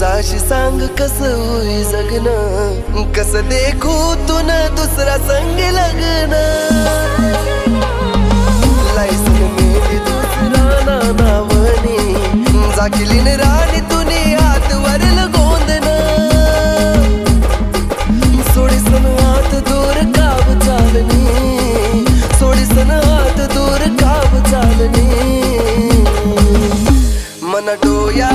तुझाशी सांग कसं होई जगणं, कसं देखू तुन दुसरा संग लग्न. लायसन मेली दुसरा नानावणी, जाकिलीन राणी तुनी हात वरल गोंदन. सोडीसन हात दूर काव चालनी, सोडीसन हात दूर काव चालनी. मन डोया